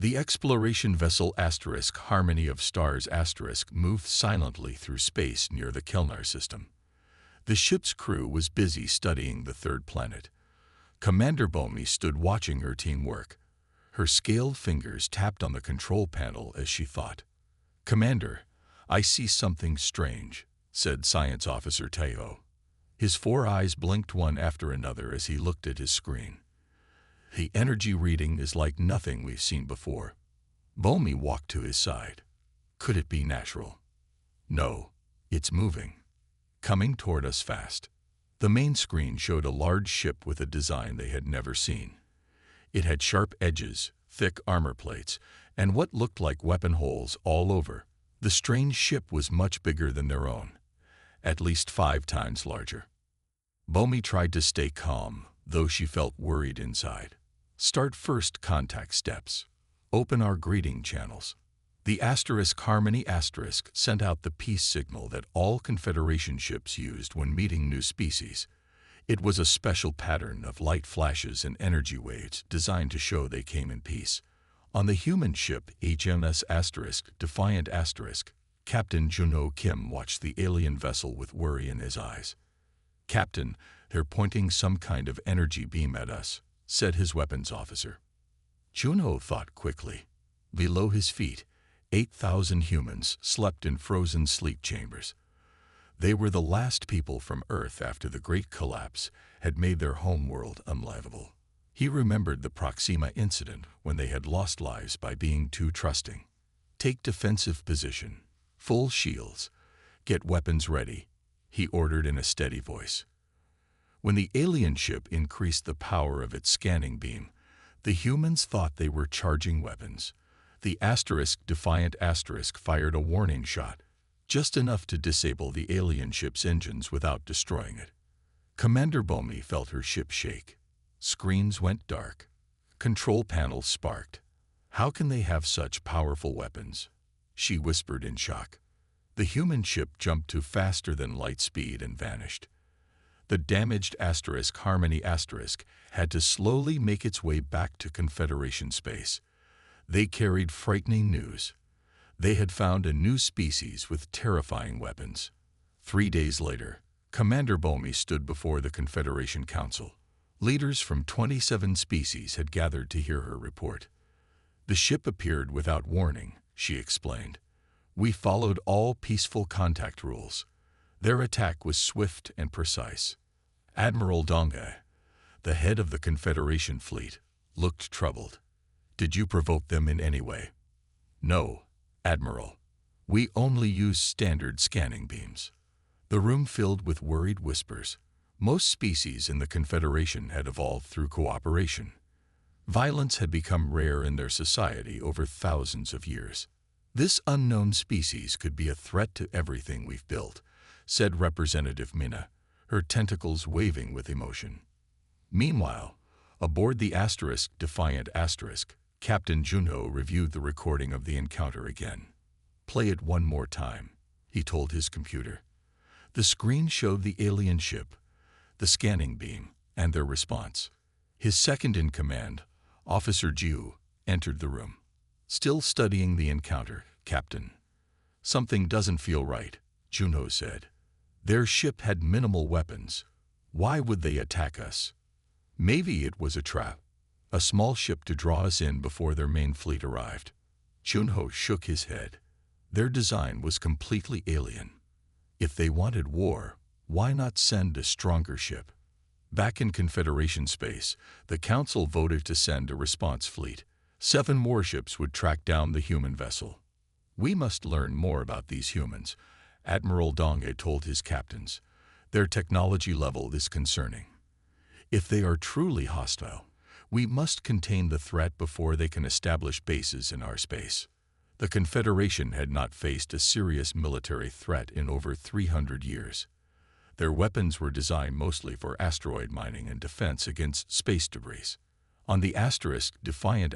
The exploration vessel Harmony of Stars moved silently through space near the Kelnar system. The ship's crew was busy studying the third planet. Commander Bomi stood watching her team work. Her scaled fingers tapped on the control panel as she thought. "Commander, I see something strange," said Science Officer Teo. His 4 eyes blinked one after another as he looked at his screen. "The energy reading is like nothing we've seen before." Bomi walked to his side. "Could it be natural?" "No, it's moving. Coming toward us fast." The main screen showed a large ship with a design they had never seen. It had sharp edges, thick armor plates, and what looked like weapon holes all over. The strange ship was much bigger than their own, at least 5 times larger. Bomi tried to stay calm, though she felt worried inside. "Start first contact steps. Open our greeting channels." The Harmony sent out the peace signal that all Confederation ships used when meeting new species. It was a special pattern of light flashes and energy waves designed to show they came in peace. On the human ship HMS Defiant Captain Juno Kim watched the alien vessel with worry in his eyes. "Captain, they're pointing some kind of energy beam at us," said his weapons officer. Juno thought quickly. Below his feet, 8,000 humans slept in frozen sleep chambers. They were the last people from Earth after the Great Collapse had made their homeworld unlivable. He remembered the Proxima incident when they had lost lives by being too trusting. "Take defensive position. Full shields. Get weapons ready," he ordered in a steady voice. When the alien ship increased the power of its scanning beam, the humans thought they were charging weapons. The Defiant fired a warning shot, just enough to disable the alien ship's engines without destroying it. Commander Bomi felt her ship shake. Screens went dark. Control panels sparked. "How can they have such powerful weapons?" she whispered in shock. The human ship jumped to faster than light speed and vanished. The damaged Harmony had to slowly make its way back to Confederation space. They carried frightening news. They had found a new species with terrifying weapons. 3 days later, Commander Bomi stood before the Confederation Council. Leaders from 27 species had gathered to hear her report. "The ship appeared without warning," she explained. "We followed all peaceful contact rules. Their attack was swift and precise." Admiral Donge, the head of the Confederation fleet, looked troubled. "Did you provoke them in any way?" "No, Admiral. We only use standard scanning beams." The room filled with worried whispers. Most species in the Confederation had evolved through cooperation. Violence had become rare in their society over thousands of years. "This unknown species could be a threat to everything we've built," said Representative Mina, her tentacles waving with emotion. Meanwhile, aboard the Defiant Captain Juno reviewed the recording of the encounter again. "Play it one more time," he told his computer. The screen showed the alien ship, the scanning beam, and their response. His second-in-command, Officer Ju, entered the room. "Still studying the encounter, Captain." "Something doesn't feel right," Juno said. "Their ship had minimal weapons. Why would they attack us?" "Maybe it was a trap. A small ship to draw us in before their main fleet arrived." Junho shook his head. Their design was completely alien. If they wanted war, why not send a stronger ship? Back in Confederation space, the Council voted to send a response fleet. 7 warships would track down the human vessel. "We must learn more about these humans," Admiral Donge told his captains. "Their technology level is concerning. If they are truly hostile, we must contain the threat before they can establish bases in our space." The Confederation had not faced a serious military threat in over 300 years. Their weapons were designed mostly for asteroid mining and defense against space debris. On the Defiant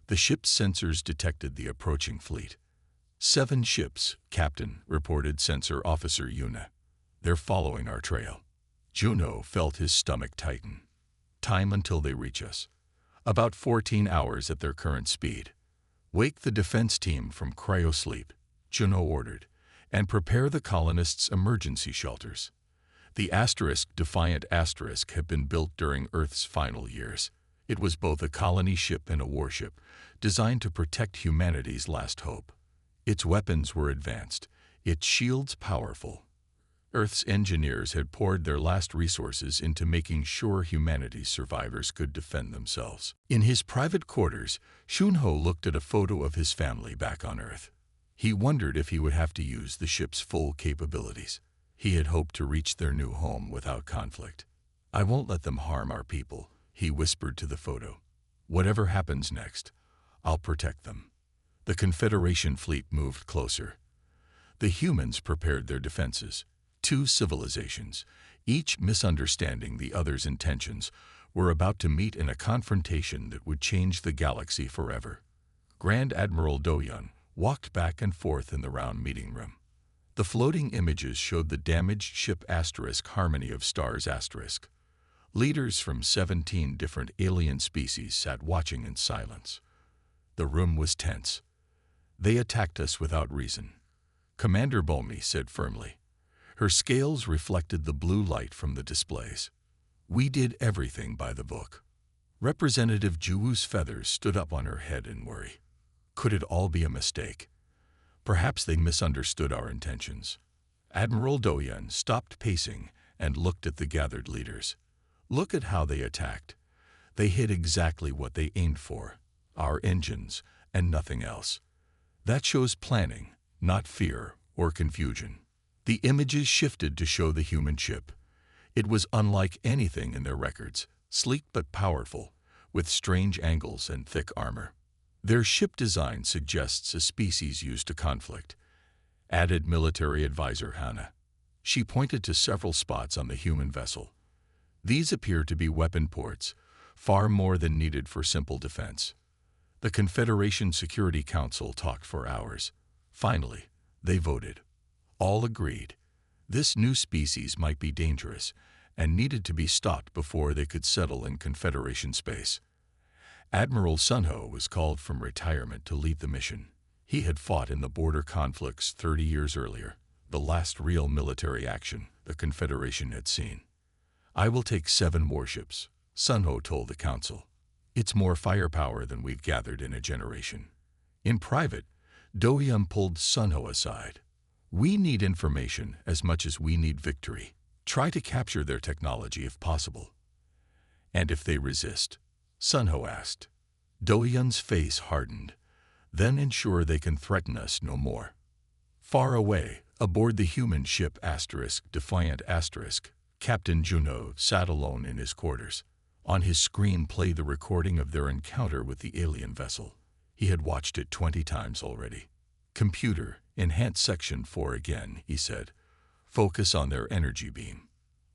the ship's sensors detected the approaching fleet. 7 ships, Captain, reported Sensor Officer Yuna. "They're following our trail." Juno felt his stomach tighten. "Time until they reach us." About 14 hours at their current speed. Wake the defense team from cryosleep, Juno ordered, and prepare the colonists' emergency shelters. The Defiant Asterisk had been built during Earth's final years. It was both a colony ship and a warship, designed to protect humanity's last hope. Its weapons were advanced, its shields powerful. Earth's engineers had poured their last resources into making sure humanity's survivors could defend themselves. In his private quarters, Shunho looked at a photo of his family back on Earth. He wondered if he would have to use the ship's full capabilities. He had hoped to reach their new home without conflict. "I won't let them harm our people," he whispered to the photo. "Whatever happens next, I'll protect them." The Confederation fleet moved closer. The humans prepared their defenses. Two civilizations, each misunderstanding the other's intentions, were about to meet in a confrontation that would change the galaxy forever. Grand Admiral Do-Yun walked back and forth in the round meeting room. The floating images showed the damaged ship Harmony of Stars *. Leaders from 17 different alien species sat watching in silence. The room was tense. "They attacked us without reason," Commander Bomi said firmly. Her scales reflected the blue light from the displays. "We did everything by the book." Representative Juwoo's feathers stood up on her head in worry. Could it all be a mistake? Perhaps they misunderstood our intentions. Admiral Do-Yun stopped pacing and looked at the gathered leaders. "Look at how they attacked. They hit exactly what they aimed for, our engines and nothing else. That shows planning, not fear or confusion." The images shifted to show the human ship. It was unlike anything in their records, sleek but powerful, with strange angles and thick armor. "Their ship design suggests a species used to conflict," added military advisor Hannah. She pointed to several spots on the human vessel. "These appear to be weapon ports, far more than needed for simple defense." The Confederation Security Council talked for hours. Finally, they voted. All agreed. This new species might be dangerous and needed to be stopped before they could settle in Confederation space. Admiral Sunho was called from retirement to lead the mission. He had fought in the border conflicts 30 years earlier, the last real military action the Confederation had seen. "I will take 7 warships," Sunho told the council. "It's more firepower than we've gathered in a generation." In private, Do-Yun pulled Sunho aside. "We need information as much as we need victory. Try to capture their technology if possible." "And if they resist?" Sunho asked. Do-Yun's face hardened. "Then ensure they can threaten us no more." Far away, aboard the human ship Defiant Asterisk, Captain Juno sat alone in his quarters. On his screen played the recording of their encounter with the alien vessel. He had watched it 20 times already. "Computer, enhance section 4 again," he said. "Focus on their energy beam."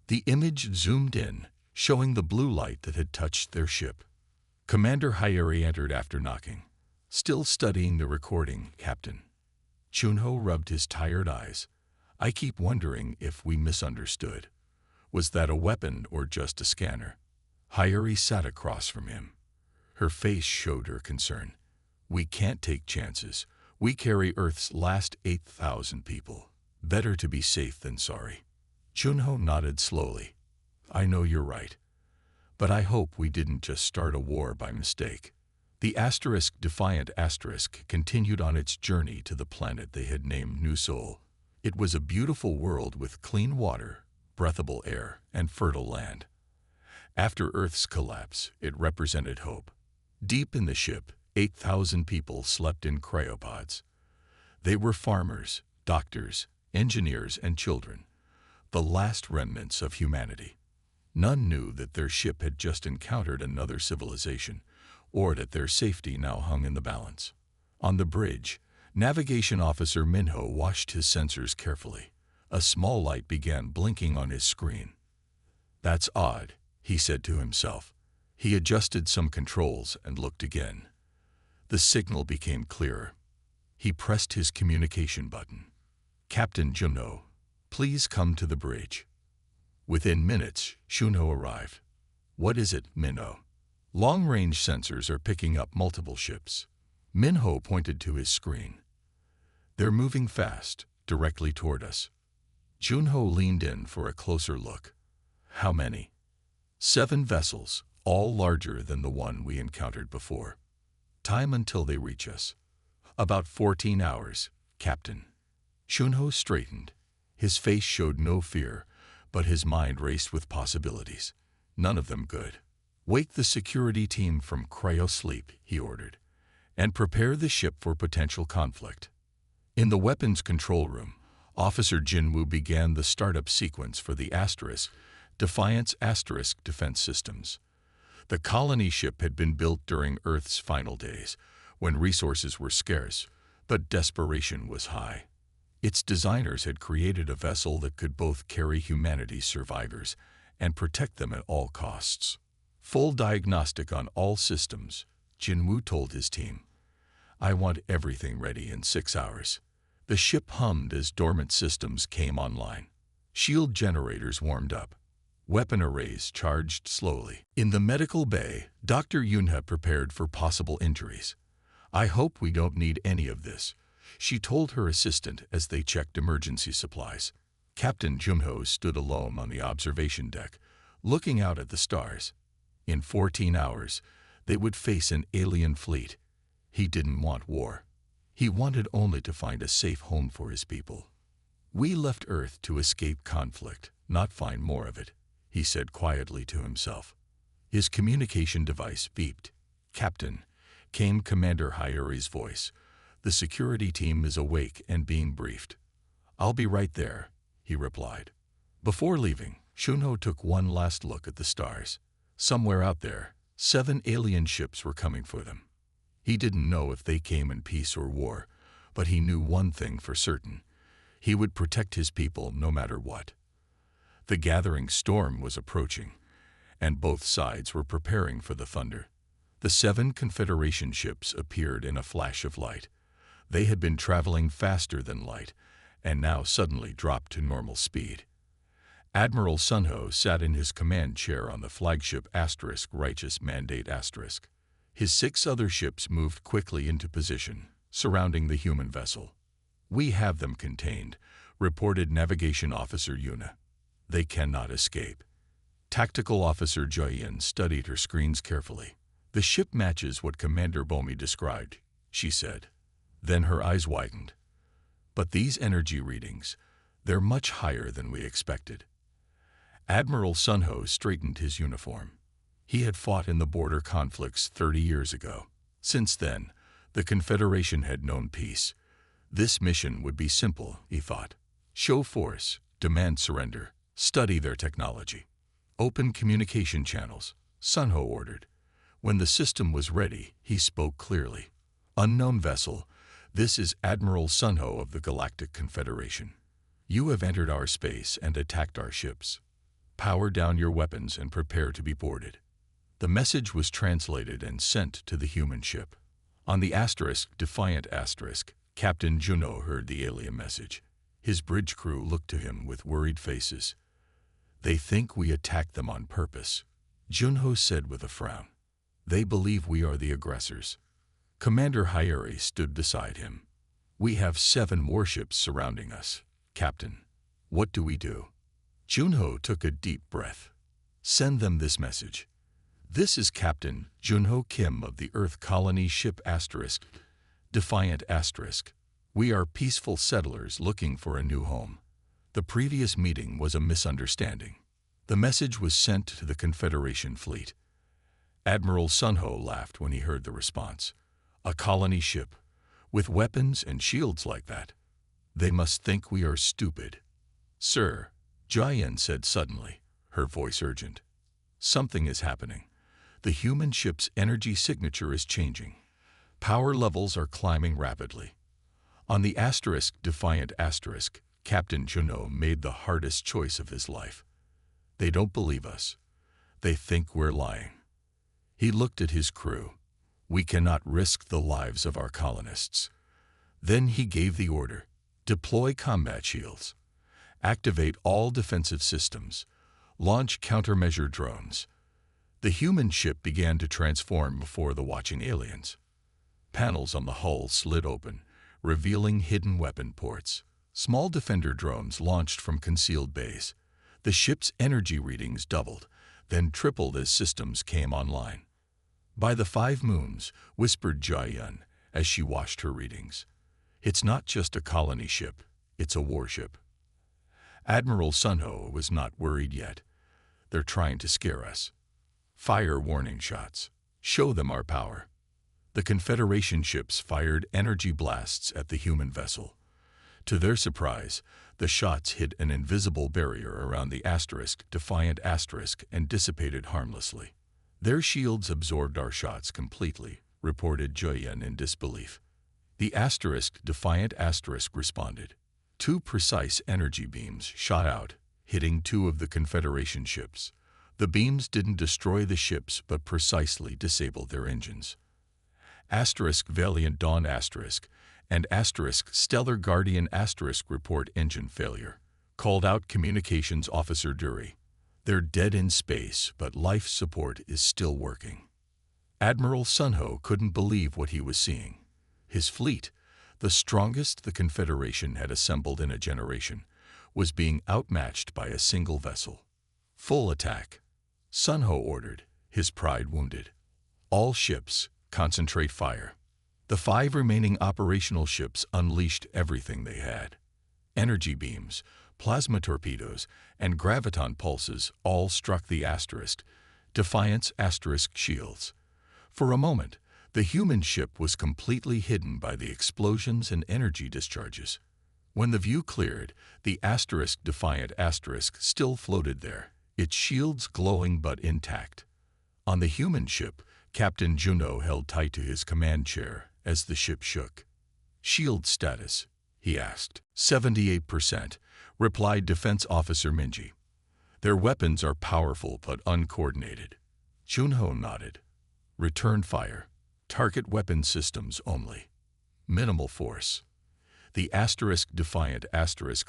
The image zoomed in, showing the blue light that had touched their ship. Commander Hayuri entered after knocking. "Still studying the recording, Captain." Chunho rubbed his tired eyes. "I keep wondering if we misunderstood. Was that a weapon or just a scanner?" Hayuri sat across from him. Her face showed her concern. "We can't take chances. We carry Earth's last 8,000 people. Better to be safe than sorry." Chunho nodded slowly. "I know you're right. But I hope we didn't just start a war by mistake." The Defiant Asterisk continued on its journey to the planet they had named New Sol. It was a beautiful world with clean water, breathable air, and fertile land. After Earth's collapse, it represented hope. Deep in the ship, 8,000 people slept in cryopods. They were farmers, doctors, engineers, and children, the last remnants of humanity. None knew that their ship had just encountered another civilization, or that their safety now hung in the balance. On the bridge, Navigation Officer Minho watched his sensors carefully. A small light began blinking on his screen. "That's odd," he said to himself. He adjusted some controls and looked again. The signal became clearer. He pressed his communication button. "Captain Juno, please come to the bridge." Within minutes, Shunho arrived. "What is it, Minho?" Long-range sensors are picking up multiple ships. Minho pointed to his screen. They're moving fast, directly toward us. Junho leaned in for a closer look. How many? 7 vessels, all larger than the one we encountered before. Time until they reach us. About 14 hours, Captain. Junho straightened. His face showed no fear, but his mind raced with possibilities. None of them good. Wake the security team from cryosleep, he ordered, and prepare the ship for potential conflict. In the weapons control room, Officer Jinwoo began the startup sequence for the Defiance defense systems. The colony ship had been built during Earth's final days, when resources were scarce, but desperation was high. Its designers had created a vessel that could both carry humanity's survivors and protect them at all costs. Full diagnostic on all systems, Jinwoo told his team. I want everything ready in 6 hours. The ship hummed as dormant systems came online. Shield generators warmed up. Weapon arrays charged slowly. In the medical bay, Dr. Yunha prepared for possible injuries. I hope we don't need any of this, she told her assistant as they checked emergency supplies. Captain Junho stood alone on the observation deck, looking out at the stars. In 14 hours, they would face an alien fleet. He didn't want war. He wanted only to find a safe home for his people. We left Earth to escape conflict, not find more of it, he said quietly to himself. His communication device beeped. Captain, came Commander Hayuri's voice. The security team is awake and being briefed. I'll be right there, he replied. Before leaving, Junho took one last look at the stars. Somewhere out there, 7 alien ships were coming for them. He didn't know if they came in peace or war, but he knew one thing for certain. He would protect his people no matter what. The gathering storm was approaching, and both sides were preparing for the thunder. The 7 Confederation ships appeared in a flash of light. They had been traveling faster than light, and now suddenly dropped to normal speed. Admiral Sunho sat in his command chair on the flagship Righteous Mandate *. His 6 other ships moved quickly into position, surrounding the human vessel. We have them contained, reported Navigation Officer Yuna. They cannot escape. Tactical Officer Joyen studied her screens carefully. The ship matches what Commander Bomi described, she said. Then her eyes widened. But these energy readings, they're much higher than we expected. Admiral Sunho straightened his uniform. He had fought in the border conflicts 30 years ago. Since then, the Confederation had known peace. This mission would be simple, he thought. Show force, demand surrender, study their technology. Open communication channels, Sunho ordered. When the system was ready, he spoke clearly. Unknown vessel, this is Admiral Sunho of the Galactic Confederation. You have entered our space and attacked our ships. Power down your weapons and prepare to be boarded. The message was translated and sent to the human ship. On the Defiant Captain Junho heard the alien message. His bridge crew looked to him with worried faces. They think we attacked them on purpose, Junho said with a frown. They believe we are the aggressors. Commander Hayuri stood beside him. We have 7 warships surrounding us, Captain. What do we do? Junho took a deep breath. Send them this message. This is Captain Junho Kim of the Earth Colony Ship Defiant *. We are peaceful settlers looking for a new home. The previous meeting was a misunderstanding. The message was sent to the Confederation fleet. Admiral Sunho laughed when he heard the response. A colony ship, with weapons and shields like that. They must think we are stupid. Sir, Jian said suddenly, her voice urgent. Something is happening. The human ship's energy signature is changing. Power levels are climbing rapidly. On the Defiant *, Captain Junho made the hardest choice of his life. They don't believe us. They think we're lying. He looked at his crew. We cannot risk the lives of our colonists. Then he gave the order. Deploy combat shields. Activate all defensive systems. Launch countermeasure drones. The human ship began to transform before the watching aliens. Panels on the hull slid open, revealing hidden weapon ports. Small defender drones launched from concealed bays. The ship's energy readings doubled, then tripled as systems came online. "By the 5 moons," whispered Jia-Yun as she watched her readings. "It's not just a colony ship, it's a warship." Admiral Sunho was not worried yet. "They're trying to scare us. Fire warning shots. Show them our power." The Confederation ships fired energy blasts at the human vessel. To their surprise, the shots hit an invisible barrier around the Defiant and dissipated harmlessly. "Their shields absorbed our shots completely," reported Joyen in disbelief. The Defiant responded. 2 precise energy beams shot out, hitting 2 of the Confederation ships. The beams didn't destroy the ships but precisely disabled their engines. Valiant Dawn and Stellar Guardian report engine failure. Called out Communications Officer Dury. "They're dead in space, but life support is still working." Admiral Sunho couldn't believe what he was seeing. His fleet, the strongest the Confederation had assembled in a generation, was being outmatched by a single vessel. "Full attack," Sunho ordered, his pride wounded. "All ships, concentrate fire." The 5 remaining operational ships unleashed everything they had. Energy beams, plasma torpedoes, and graviton pulses all struck the Defiance shields. For a moment, the human ship was completely hidden by the explosions and energy discharges. When the view cleared, the Defiant still floated there, its shields glowing but intact. On the human ship, Captain Juno held tight to his command chair as the ship shook. "Shield status?" he asked. 78%, replied Defense Officer Minji. "Their weapons are powerful but uncoordinated." Junho nodded. "Return fire. Target weapon systems only. Minimal force." The Defiant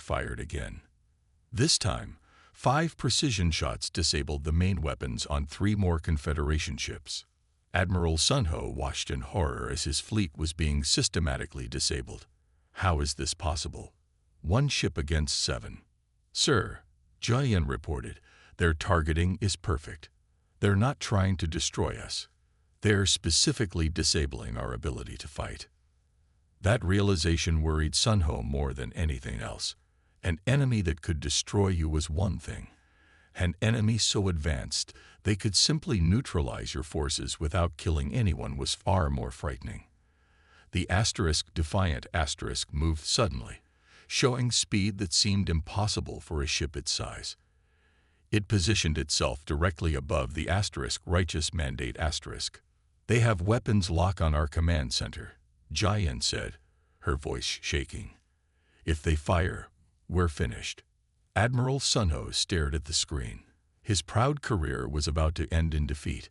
fired again. This time, 5 precision shots disabled the main weapons on 3 more Confederation ships. Admiral Sunho watched in horror as his fleet was being systematically disabled. "How is this possible? 1 ship against 7. "Sir," Jian reported, "their targeting is perfect. They're not trying to destroy us. They're specifically disabling our ability to fight." That realization worried Sunho more than anything else. An enemy that could destroy you was one thing. An enemy so advanced they could simply neutralize your forces without killing anyone was far more frightening. The Defiant moved suddenly, showing speed that seemed impossible for a ship its size. It positioned itself directly above the Righteous Mandate "They have weapons lock on our command center," Jian said, her voice shaking. "If they fire, we're finished." Admiral Sunho stared at the screen. His proud career was about to end in defeat.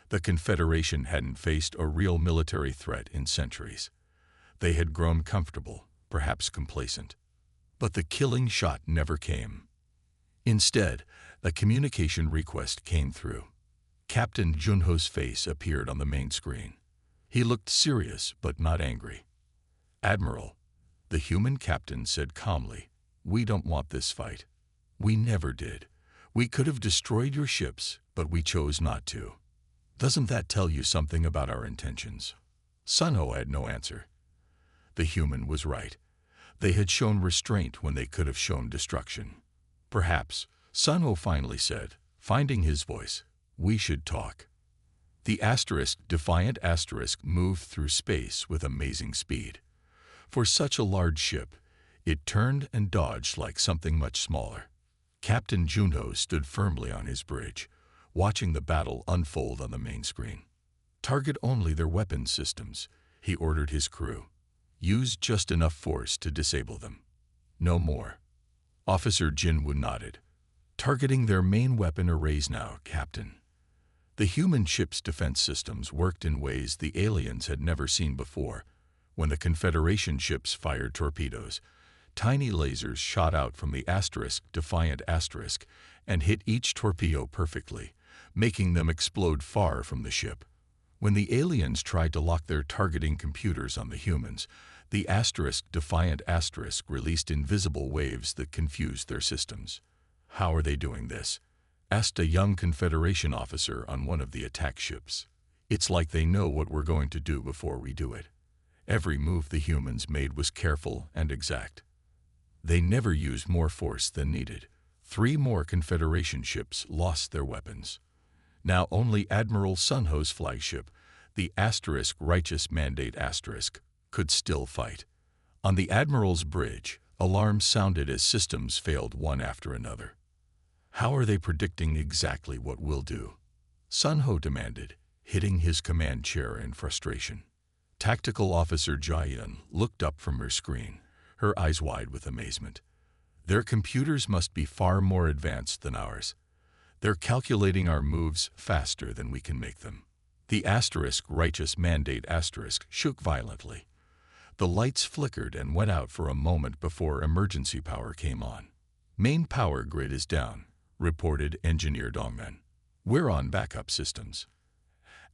The Confederation hadn't faced a real military threat in centuries. They had grown comfortable, perhaps complacent. But the killing shot never came. Instead, a communication request came through. Captain Junho's face appeared on the main screen. He looked serious but not angry. "Admiral," the human captain said calmly, "we don't want this fight. We never did. We could have destroyed your ships, but we chose not to. Doesn't that tell you something about our intentions?" Sunho had no answer. The human was right. They had shown restraint when they could have shown destruction. "Perhaps," Sunho finally said, finding his voice, "we should talk." The Defiant moved through space with amazing speed. For such a large ship, it turned and dodged like something much smaller. Captain Junho stood firmly on his bridge, watching the battle unfold on the main screen. "Target only their weapons systems," he ordered his crew. "Use just enough force to disable them. No more." Officer Jinwoo nodded. "Targeting their main weapon arrays now, Captain." The human ship's defense systems worked in ways the aliens had never seen before. When the Confederation ships fired torpedoes, tiny lasers shot out from the Defiant and hit each torpedo perfectly, making them explode far from the ship. When the aliens tried to lock their targeting computers on the humans, the Defiant released invisible waves that confused their systems. "How are they doing this?" asked a young Confederation officer on one of the attack ships. "It's like they know what we're going to do before we do it." Every move the humans made was careful and exact. They never used more force than needed. 3 more Confederation ships lost their weapons. Now only Admiral Sunho's flagship, the Righteous Mandate could still fight. On the Admiral's bridge, alarms sounded as systems failed one after another. "How are they predicting exactly what we'll do?" Sunho demanded, hitting his command chair in frustration. Tactical Officer Jian looked up from her screen, her eyes wide with amazement. "Their computers must be far more advanced than ours. They're calculating our moves faster than we can make them." The Righteous Mandate shook violently. The lights flickered and went out for a moment before emergency power came on. "Main power grid is down," reported Engineer Dongman. "We're on backup systems."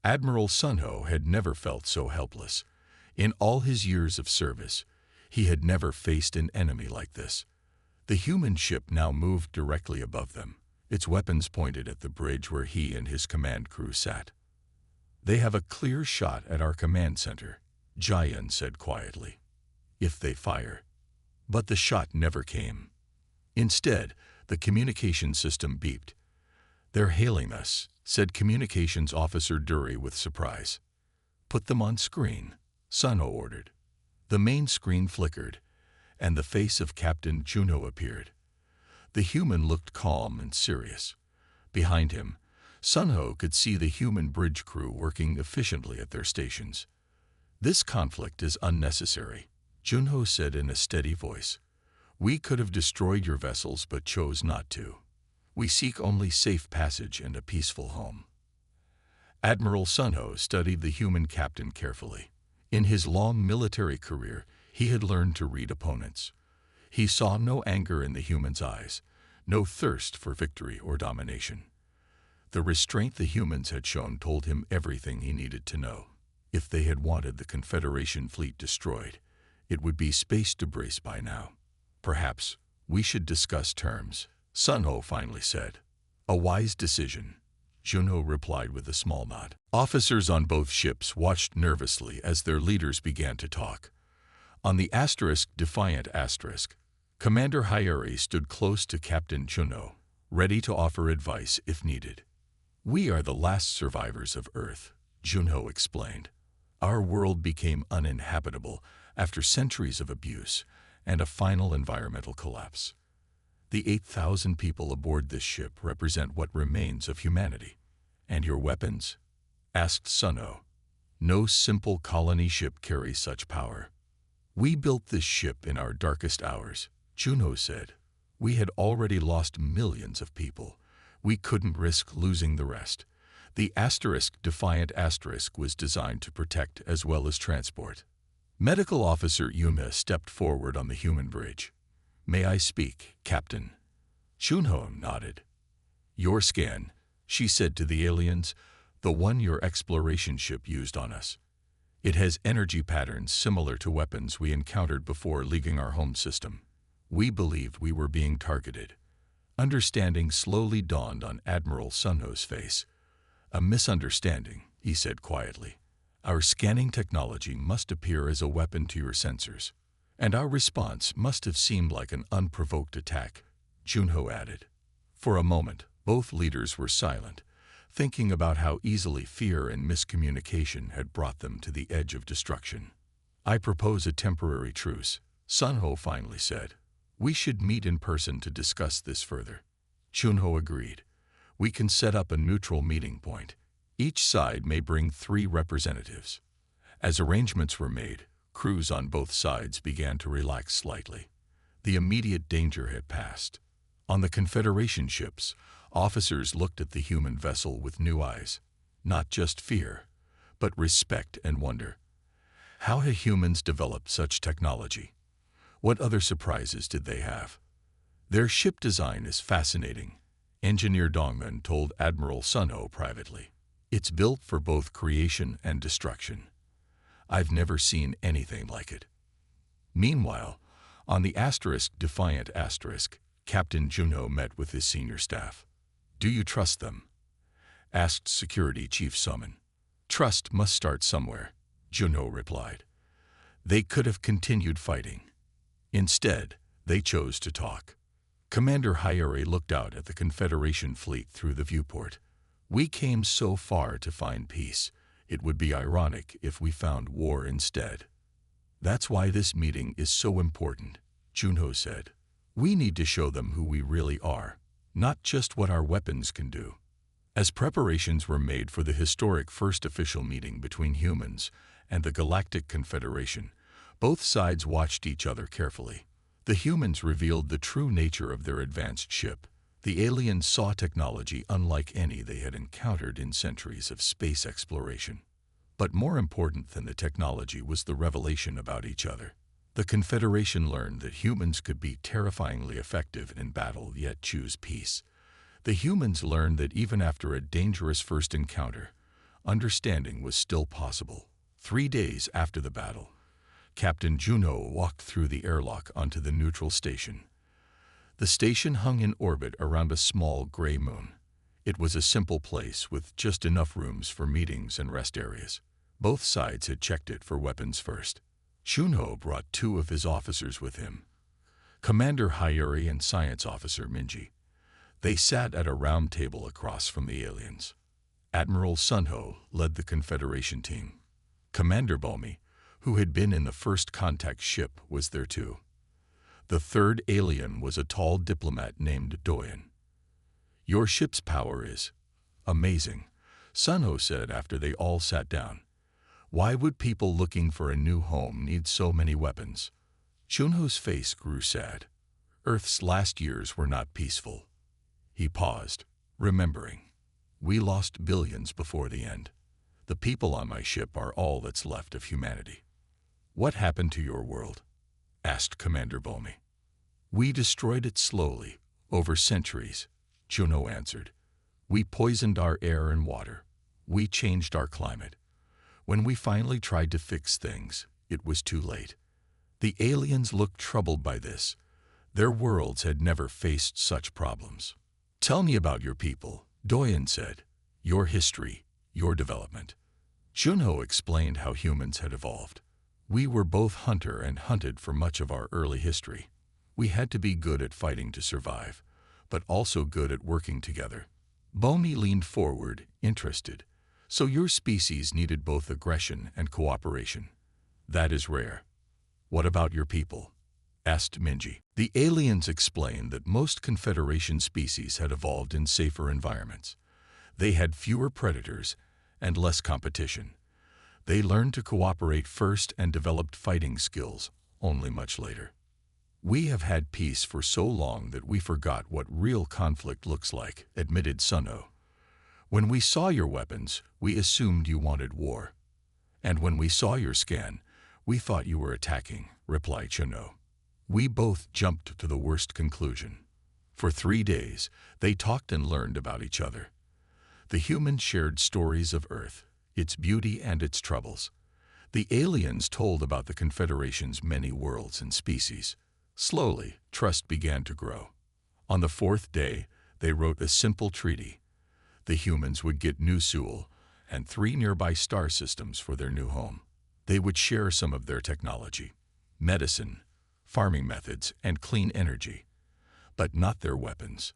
Admiral Sunho had never felt so helpless. In all his years of service, he had never faced an enemy like this. The human ship now moved directly above them, its weapons pointed at the bridge where he and his command crew sat. "They have a clear shot at our command center," Jian said quietly. "If they fire." But the shot never came. Instead, the communication system beeped. "They're hailing us," said Communications Officer Dury with surprise. "Put them on screen," Sunho ordered. The main screen flickered, and the face of Captain Juno appeared. The human looked calm and serious. Behind him, Sunho could see the human bridge crew working efficiently at their stations. "This conflict is unnecessary," Junho said in a steady voice. "We could have destroyed your vessels but chose not to. We seek only safe passage and a peaceful home." Admiral Sunho studied the human captain carefully. In his long military career, he had learned to read opponents. He saw no anger in the human's eyes, no thirst for victory or domination. The restraint the humans had shown told him everything he needed to know. If they had wanted the Confederation fleet destroyed, it would be space debris by now. "Perhaps we should discuss terms," Sunho finally said. "A wise decision," Junho replied with a small nod. Officers on both ships watched nervously as their leaders began to talk. On the Defiant Commander Hayuri stood close to Captain Junho, ready to offer advice if needed. "We are the last survivors of Earth," Junho explained. "Our world became uninhabitable after centuries of abuse and a final environmental collapse. The 8,000 people aboard this ship represent what remains of humanity." "And your weapons?" asked Sunho. "No simple colony ship carries such power." "We built this ship in our darkest hours," Junho said. "We had already lost millions of people. We couldn't risk losing the rest." The Defiant was designed to protect as well as transport. Medical Officer Yuma stepped forward on the human bridge. "May I speak, Captain?" Junho nodded. "Your scan," she said to the aliens, "the one your exploration ship used on us. It has energy patterns similar to weapons we encountered before leaving our home system. We believed we were being targeted." Understanding slowly dawned on Admiral Sunho's face. "A misunderstanding," he said quietly. "Our scanning technology must appear as a weapon to your sensors, and our response must have seemed like an unprovoked attack," Junho added. For a moment, both leaders were silent, thinking about how easily fear and miscommunication had brought them to the edge of destruction. "I propose a temporary truce," Sunho finally said. "We should meet in person to discuss this further." Junho agreed. "We can set up a neutral meeting point. Each side may bring 3 representatives." As arrangements were made, crews on both sides began to relax slightly. The immediate danger had passed. On the Confederation ships, officers looked at the human vessel with new eyes. Not just fear, but respect and wonder. How had humans developed such technology? What other surprises did they have? "Their ship design is fascinating," Engineer Dongman told Admiral Sunho privately. It's built for both creation and destruction. I've never seen anything like it. Meanwhile, on the Defiant Captain Junho met with his senior staff. Do you trust them? Asked Security Chief Summon. Trust must start somewhere, Junho replied. They could have continued fighting. Instead, they chose to talk. Commander Hayuri looked out at the Confederation fleet through the viewport. We came so far to find peace. It would be ironic if we found war instead. That's why this meeting is so important, Junho said. We need to show them who we really are, not just what our weapons can do. As preparations were made for the historic first official meeting between humans and the Galactic Confederation, both sides watched each other carefully. The humans revealed the true nature of their advanced ship. The aliens saw technology unlike any they had encountered in centuries of space exploration. But more important than the technology was the revelation about each other. The Confederation learned that humans could be terrifyingly effective in battle yet choose peace. The humans learned that even after a dangerous first encounter, understanding was still possible. 3 days after the battle, Captain Junho walked through the airlock onto the neutral station. The station hung in orbit around a small gray moon. It was a simple place with just enough rooms for meetings and rest areas. Both sides had checked it for weapons first. Junho brought 2 of his officers with him, Commander Hayuri and Science Officer Minji. They sat at a round table across from the aliens. Admiral Sunho led the Confederation team. Commander Bomi, who had been in the first contact ship, was there too. The third alien was a tall diplomat named Doyen. Your ship's power is amazing, Sunho said after they all sat down. Why would people looking for a new home need so many weapons? Junho's face grew sad. Earth's last years were not peaceful. He paused, remembering. We lost billions before the end. The people on my ship are all that's left of humanity. What happened to your world? Asked Commander Bomi. We destroyed it slowly, over centuries, Junho answered. We poisoned our air and water. We changed our climate. When we finally tried to fix things, it was too late. The aliens looked troubled by this. Their worlds had never faced such problems. Tell me about your people, Doyen said. Your history, your development. Junho explained how humans had evolved. We were both hunter and hunted for much of our early history. We had to be good at fighting to survive, but also good at working together. Bomi leaned forward, interested. So your species needed both aggression and cooperation. That is rare. What about your people? Asked Minji. The aliens explained that most Confederation species had evolved in safer environments. They had fewer predators and less competition. They learned to cooperate first and developed fighting skills only much later. We have had peace for so long that we forgot what real conflict looks like, admitted Sunho. When we saw your weapons, we assumed you wanted war. And when we saw your scan, we thought you were attacking, replied Junho. We both jumped to the worst conclusion. For 3 days, they talked and learned about each other. The humans shared stories of Earth, its beauty and its troubles. The aliens told about the Confederation's many worlds and species. Slowly, trust began to grow. On the 4th day, they wrote a simple treaty. The humans would get New Seoul and 3 nearby star systems for their new home. They would share some of their technology, medicine, farming methods, and clean energy, but not their weapons.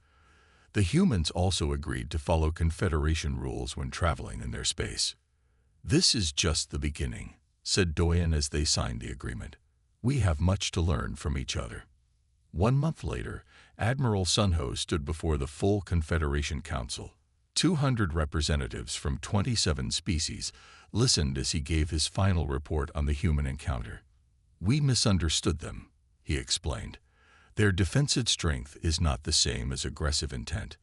The humans also agreed to follow Confederation rules when traveling in their space. This is just the beginning, said Doyen as they signed the agreement. We have much to learn from each other. 1 month later, Admiral Sunho stood before the full Confederation Council. 200 representatives from 27 species listened as he gave his final report on the human encounter. We misunderstood them, he explained. Their defensive strength is not the same as aggressive intent.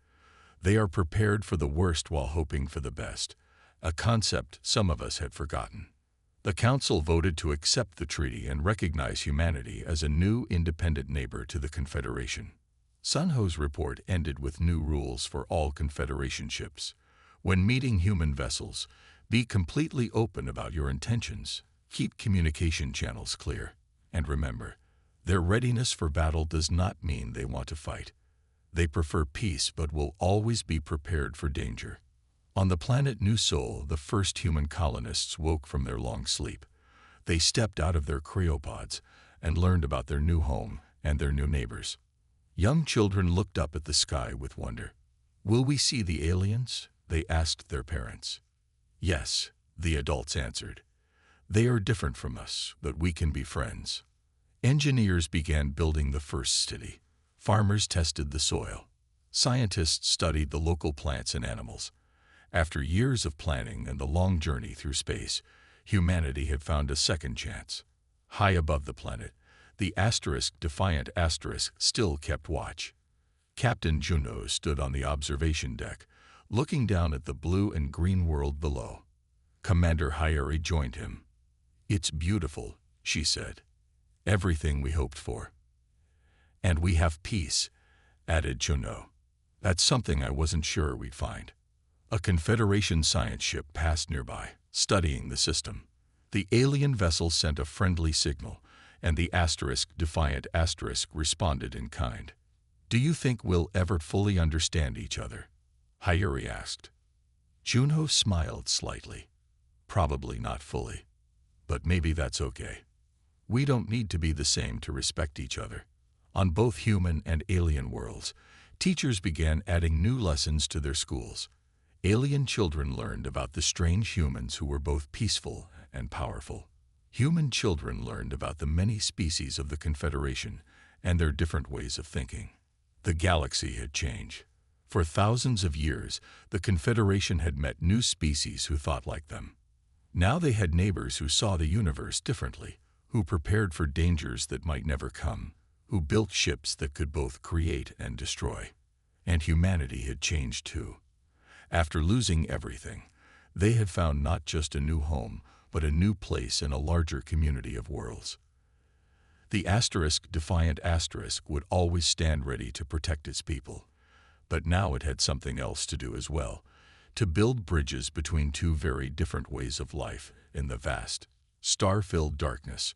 They are prepared for the worst while hoping for the best, a concept some of us had forgotten. The Council voted to accept the treaty and recognize humanity as a new independent neighbor to the Confederation. Sunho's report ended with new rules for all Confederation ships. When meeting human vessels, be completely open about your intentions. Keep communication channels clear. And remember, their readiness for battle does not mean they want to fight. They prefer peace but will always be prepared for danger. On the planet New Sol, the first human colonists woke from their long sleep. They stepped out of their cryopods and learned about their new home and their new neighbors. Young children looked up at the sky with wonder. "Will we see the aliens?" they asked their parents. "Yes," the adults answered. "They are different from us, but we can be friends." Engineers began building the first city. Farmers tested the soil. Scientists studied the local plants and animals. After years of planning and the long journey through space, humanity had found a second chance. High above the planet, the Defiant still kept watch. Captain Juno stood on the observation deck, looking down at the blue and green world below. Commander Hyeri joined him. "It's beautiful," she said. "Everything we hoped for." "And we have peace," added Juno. "That's something I wasn't sure we'd find." A Confederation science ship passed nearby, studying the system. The alien vessel sent a friendly signal, and the Defiant responded in kind. "Do you think we'll ever fully understand each other?" Hyeri asked. Juno smiled slightly. "Probably not fully. But maybe that's okay. We don't need to be the same to respect each other." On both human and alien worlds, teachers began adding new lessons to their schools. Alien children learned about the strange humans who were both peaceful and powerful. Human children learned about the many species of the Confederation and their different ways of thinking. The galaxy had changed. For thousands of years, the Confederation had met new species who thought like them. Now they had neighbors who saw the universe differently, who prepared for dangers that might never come, who built ships that could both create and destroy. And humanity had changed too. After losing everything, they had found not just a new home, but a new place in a larger community of worlds. The Defiant would always stand ready to protect its people. But now it had something else to do as well, to build bridges between two very different ways of life in the vast, star-filled darkness.